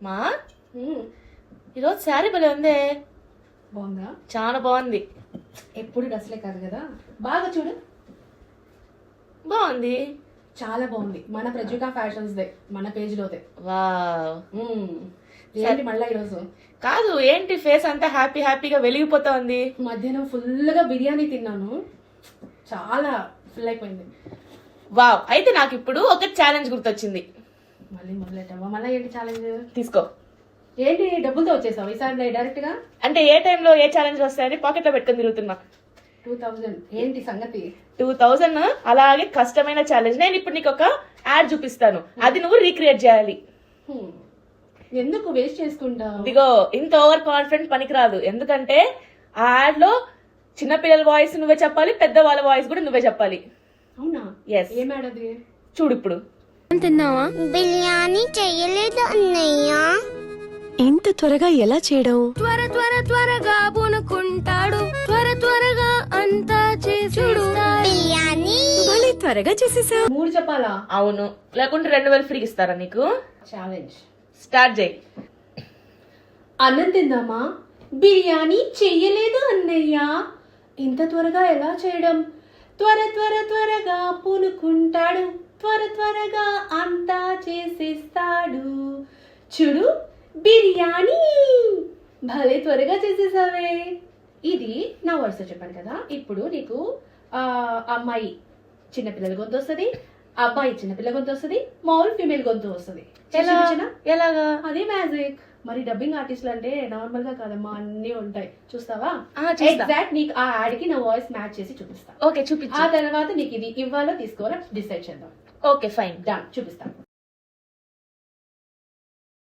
మా ఈరోజు శారీ భలే ఉందే. బాగుందా? చాలా బాగుంది. ఎప్పుడు డ్రెస్లే కాదు కదా, బాగా చూడు. బాగుంది, చాలా బాగుంది. మన ప్రజుకా ఫ్యాషన్స్ దే, మన పేజ్ లోదే. వావ్. ఏంటి మళ్ళా ఈరోజు? కాదు, ఏంటి ఫేస్ అంతా హ్యాపీగా వెలిగిపోతా ఉంది. మధ్యాహ్నం ఫుల్ గా బిర్యానీ తిన్నాను, చాలా ఫుల్ అయిపోయింది. వావ్. అయితే నాకు ఇప్పుడు ఒక ఛాలెంజ్ గుర్తొచ్చింది. మళ్ళీ మొదలెట్టావా? మళ్ళీ ఏంటి ఛాలెంజ్? తీసుకో. ఏంటి డబ్బులతో వచ్చేసావు ఈసారి డైరెక్ట్ గా? అంటే ఏ టైంలో ఏ ఛాలెంజ్ వస్తాయని పాకెట్ లో పెట్టుకుని తిరుగుతున్నా. 2000 ఏంటి సంగతి? 2000 అలాగే కష్టమైన ఛాలెంజ్. నేను ఇప్పుడు నీకు ఒక యాడ్ చూపిస్తాను, అది నువ్వు రీక్రియేట్ చేయాలి. ఎందుకు వేస్ట్ చేసుకుంటావు? ఇదిగో, ఇంత ఓవర్ కాన్ఫిడెంట్ పనికిరాదు. ఎందుకంటే ఆ యాడ్ లో చిన్నపిల్లల వాయిస్ నువ్వే చెప్పాలి, పెద్ద వాళ్ళ వాయిస్ కూడా నువ్వే చెప్పాలి. అవునా? ఎస్. ఏం యాడ్ అది? చూడు ఇప్పుడు. తిన్నావా? బిర్యానీ చెయ్యలేదు అన్నయ్య. ఇంత త్వరగా ఎలా చేయడం? త్వరగా పూనుకుంటాడు, త్వరగా అంతా చేసుడు. బిర్యానీ భలే త్వరగా చేసేసా. 3 చెప్పాలా? అవును, లేకుంటే 2000 ఫ్రీ ఇస్తారా నీకు? ఛాలెంజ్ స్టార్ట్ చేయి. అన్నం తిందామా? బిర్యానీ చెయ్యలేదు అన్నయ్య. ఇంత త్వరగా ఎలా చేయడం? త్వరగా పూనుకుంటాడు, త్వరగా అంతా చేసేస్తాడు. చూడు, బిర్యానీ భలే త్వరగా చేసేసావే. ఇది నా వరుస చెప్పాను కదా. ఇప్పుడు నీకు అమ్మాయి చిన్నపిల్లల గొంతు వస్తుంది, అబ్బాయి చిన్నపిల్ల గొంతు వస్తుంది, మామూలు ఫీమేల్ గొంతు వస్తుంది. ఎలాగా? అదే మ్యాజిక్. మరి డబ్బింగ్ ఆర్టిస్టులు అంటే నార్మల్ గా కాదమ్మా, అన్ని ఉంటాయి. చూస్తావా? చూస్తా. ఎగ్జాక్ట్ నీకు ఆ యాడ్ కి నా వాయిస్ మ్యాచ్ చేసి చూపిస్తా. ఓకే, చూపించు. ఆ తర్వాత నీకు ఇది ఇవ్వాలో తీసుకోవాలో డిసైడ్ చేద్దాం. Okay, fine. డన్, చూపిస్తాను.